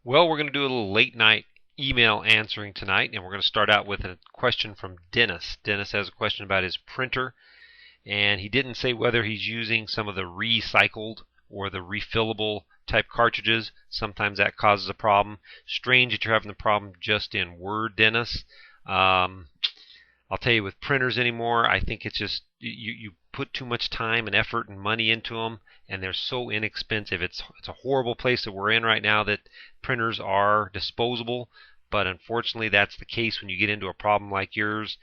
Well, we're going to do a little late night email answering tonight, and we're going to start out with a question from Dennis. Dennis has a question about his printer, and he didn't say whether he's using some of the recycled or the refillable type cartridges. Sometimes that causes a problem. Strange that you're having the problem just in Word, Dennis. I'll tell you, with printers anymore, I think it's just you put too much time and effort and money into them, and they're so inexpensive. It's a horrible place that we're in right now that printers are disposable, but unfortunately that's the case when you get into a problem like yours.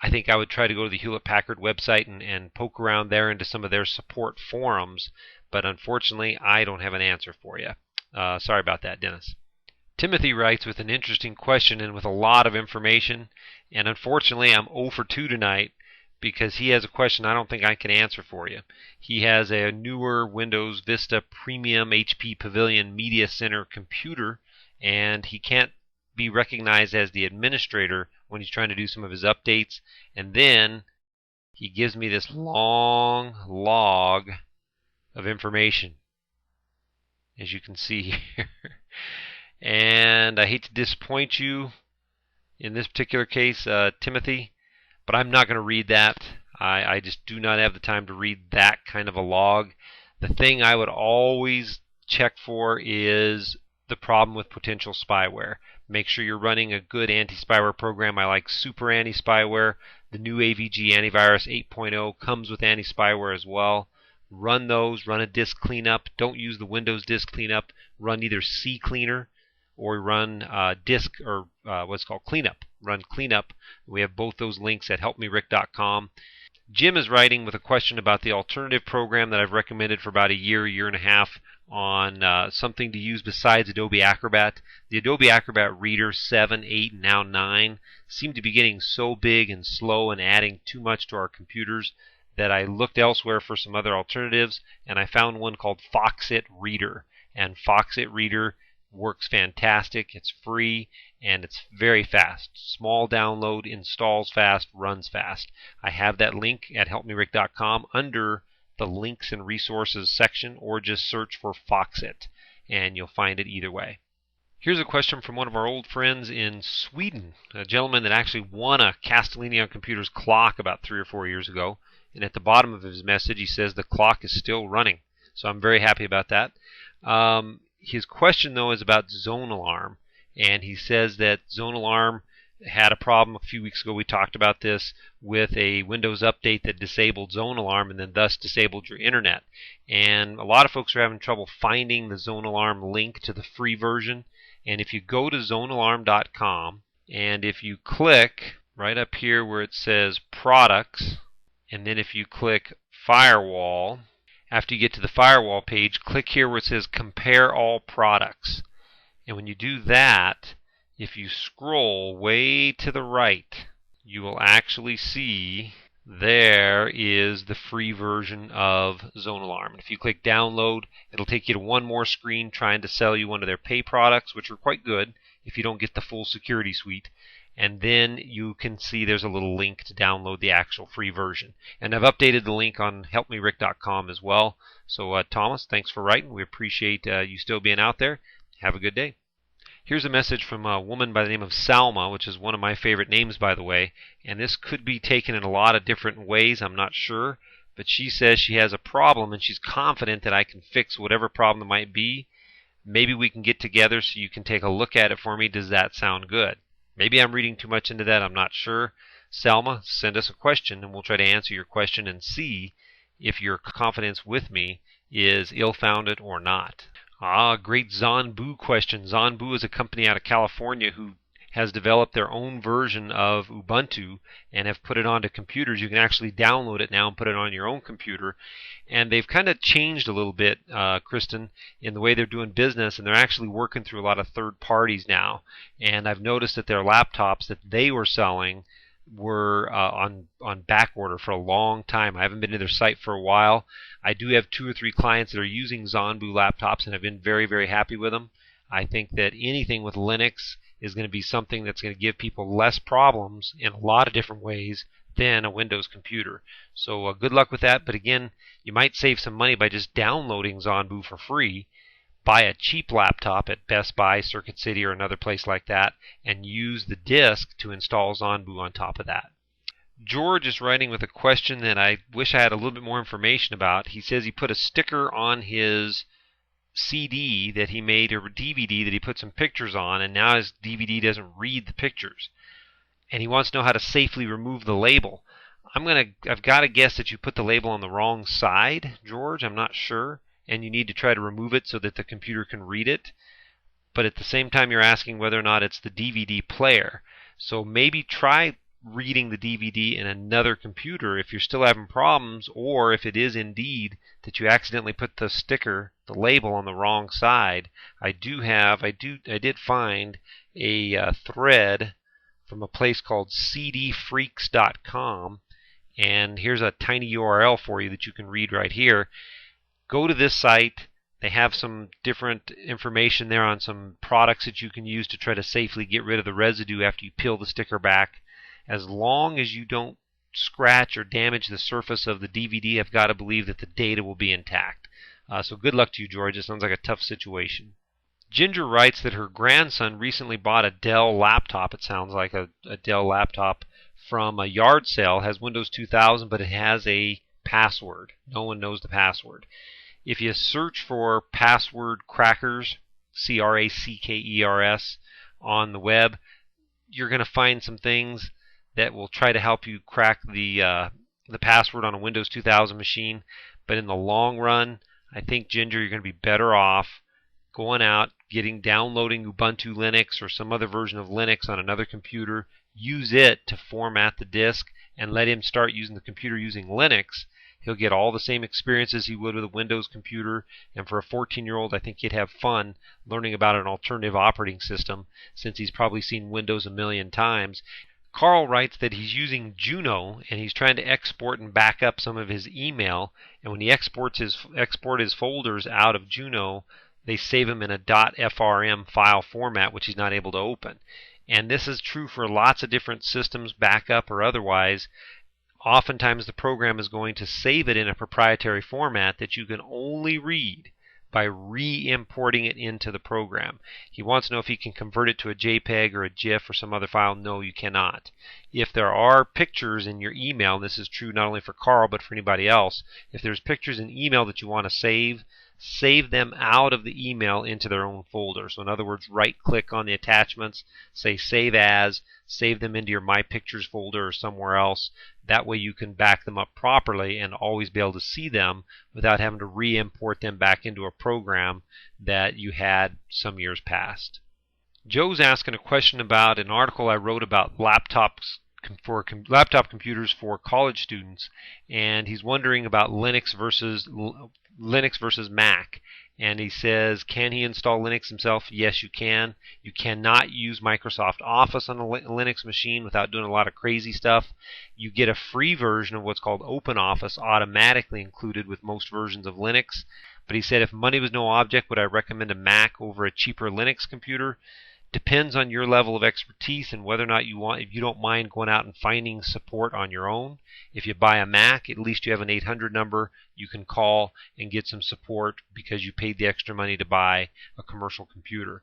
I think I would try to go to the Hewlett-Packard website and poke around there into some of their support forums, but unfortunately I don't have an answer for you. Sorry about that, Dennis. Timothy writes with an interesting question and with a lot of information, and unfortunately I'm 0 for 2 tonight because he has a question I don't think I can answer for you. He has a newer Windows Vista Premium HP Pavilion Media Center computer, and he can't be recognized as the administrator when he's trying to do some of his updates, and then he gives me this long log of information, as you can see here. And I hate to disappoint you in this particular case, Timothy, but I'm not going to read that. I just do not have the time to read that kind of a log. The thing I would always check for is the problem with potential spyware. Make sure you're running a good anti-spyware program. I like Super Anti-Spyware. The new AVG Antivirus 8.0 comes with anti-spyware as well. Run those. Run a disk cleanup. Don't use the Windows disk cleanup. Run either CCleaner or run disk or what's called cleanup. Run cleanup. We have both those links at helpmerick.com. Jim is writing with a question about the alternative program that I've recommended for about a year and a half on something to use besides Adobe Acrobat. The Adobe Acrobat Reader 7, 8, and now 9 seem to be getting so big and slow and adding too much to our computers that I looked elsewhere for some other alternatives, and I found one called Foxit Reader. And Foxit Reader works fantastic. It's free and it's very fast. Small download, installs fast, runs fast. I have that link at helpmerick.com under the links and resources section, or just search for Foxit and you'll find it either way. Here's a question from one of our old friends in Sweden, a gentleman that actually won a Castellini on Computers clock about 3 or 4 years ago. And at the bottom of his message he says the clock is still running. So I'm very happy about that. His question, though, is about Zone Alarm, and he says that Zone Alarm had a problem a few weeks ago. We talked about this with a Windows update that disabled Zone Alarm and then thus disabled your internet. And a lot of folks are having trouble finding the Zone Alarm link to the free version. And if you go to zonealarm.com and if you click right up here where it says Products, and then if you click Firewall, after you get to the firewall page, click here where it says Compare All Products. And when you do that, if you scroll way to the right, you will actually see there is the free version of Zone Alarm. And if you click Download, it'll take you to one more screen trying to sell you one of their pay products, which are quite good if you don't get the full security suite. And then you can see there's a little link to download the actual free version. And I've updated the link on helpmerick.com as well. So Thomas, thanks for writing. We appreciate you still being out there. Have a good day. Here's a message from a woman by the name of Salma, which is one of my favorite names, by the way. And this could be taken in a lot of different ways. I'm not sure. But she says she has a problem and she's confident that I can fix whatever problem it might be. Maybe we can get together so you can take a look at it for me. Does that sound good? Maybe I'm reading too much into that. I'm not sure. Selma, send us a question, and we'll try to answer your question and see if your confidence with me is ill-founded or not. Great Zonbu question. Zonbu is a company out of California who has developed their own version of Ubuntu and have put it onto computers. You can actually download it now and put it on your own computer. And they've kind of changed a little bit, Kristen, in the way they're doing business, and they're actually working through a lot of third parties now. And I've noticed that their laptops that they were selling were on back order for a long time. I haven't been to their site for a while. I do have 2 or 3 clients that are using Zonbu laptops and have been very, very happy with them. I think that anything with Linux is going to be something that's going to give people less problems in a lot of different ways than a Windows computer. So good luck with that. But again, you might save some money by just downloading Zonbu for free. buy a cheap laptop at Best Buy, Circuit City, or another place like that, and use the disk to install Zonbu on top of that. George is writing with a question that I wish I had a little bit more information about. He says he put a sticker on his CD that he made, or DVD that he put some pictures on, and now his DVD doesn't read the pictures. And he wants to know how to safely remove the label. I've got to guess that you put the label on the wrong side, George. I'm not sure. And you need to try to remove it so that the computer can read it. But at the same time, you're asking whether or not it's the DVD player. So maybe try reading the DVD in another computer if you're still having problems, or if it is indeed that you accidentally put the sticker, the label, on the wrong side. I did find a thread from a place called cdfreaks.com, and here's a tiny URL for you that you can read right here. Go to this site. They have some different information there on some products that you can use to try to safely get rid of the residue after you peel the sticker back. As long as you don't scratch or damage the surface of the DVD, I've got to believe that the data will be intact. So good luck to you, George. It sounds like a tough situation. Ginger writes that her grandson recently bought a Dell laptop. It sounds like a Dell laptop from a yard sale. It has Windows 2000, but it has a password. No one knows the password. If you search for password crackers, CRACKERS, on the web, you're going to find some things that will try to help you crack the password on a Windows 2000 machine. But in the long run, I think, Ginger, you're going to be better off going out, downloading Ubuntu Linux or some other version of Linux on another computer. Use it to format the disk and let him start using the computer using Linux. He'll get all the same experiences he would with a Windows computer, and for a 14-year-old, I think he'd have fun learning about an alternative operating system, since he's probably seen Windows a million times. Carl writes that he's using Juno, and he's trying to export and back up some of his email, and when he export his folders out of Juno, they save them in a .frm file format, which he's not able to open. And this is true for lots of different systems, backup or otherwise. Oftentimes the program is going to save it in a proprietary format that you can only read by re-importing it into the program. He wants to know if he can convert it to a JPEG or a GIF or some other file. No, you cannot. If there are pictures in your email, and this is true not only for Carl but for anybody else, if there's pictures in email that you want to save them out of the email into their own folder. So in other words, right-click on the attachments, say Save As, save them into your My Pictures folder or somewhere else. That way you can back them up properly and always be able to see them without having to re-import them back into a program that you had some years past. Joe's asking a question about an article I wrote about laptop computers for college students, and he's wondering about Linux versus Mac. And he says, can he install Linux himself? Yes, you can. You cannot use Microsoft Office on a Linux machine without doing a lot of crazy stuff. You get a free version of what's called OpenOffice automatically included with most versions of Linux. But he said, if money was no object, would I recommend a Mac over a cheaper Linux computer? Depends on your level of expertise and whether or not if you don't mind going out and finding support on your own. If you buy a Mac, at least you have an 800 number you can call and get some support because you paid the extra money to buy a commercial computer.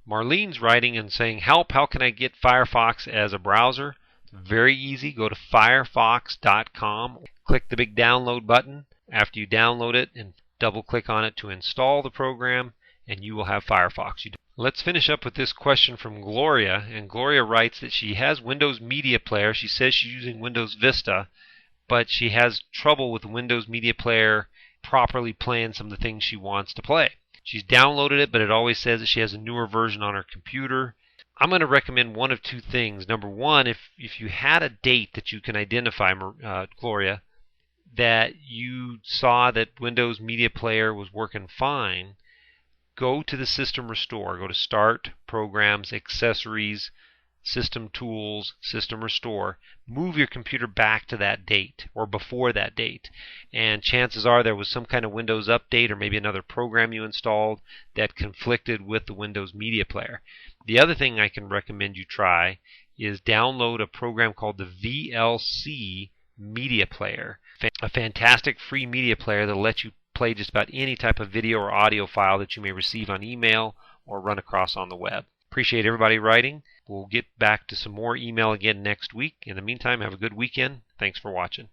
Marlene's writing and saying, help, how can I get Firefox as a browser? Very easy. Go to firefox.com, click the big download button after you download it, and double click on it to install the program, and you will have Firefox. Let's finish up with this question from Gloria, and Gloria writes that she has Windows Media Player. She says she's using Windows Vista, but she has trouble with Windows Media Player properly playing some of the things she wants to play. She's downloaded it, but it always says that she has a newer version on her computer. I'm going to recommend one of two things. Number one, if you had a date that you can identify, Gloria, that you saw that Windows Media Player was working fine, go to the System Restore. Go to Start, Programs, Accessories, System Tools, System Restore. Move your computer back to that date or before that date. And chances are there was some kind of Windows update or maybe another program you installed that conflicted with the Windows Media Player. The other thing I can recommend you try is download a program called the VLC Media Player, a fantastic free media player that will let you play just about any type of video or audio file that you may receive on email or run across on the web. Appreciate everybody writing. We'll get back to some more email again next week. In the meantime, have a good weekend. Thanks for watching.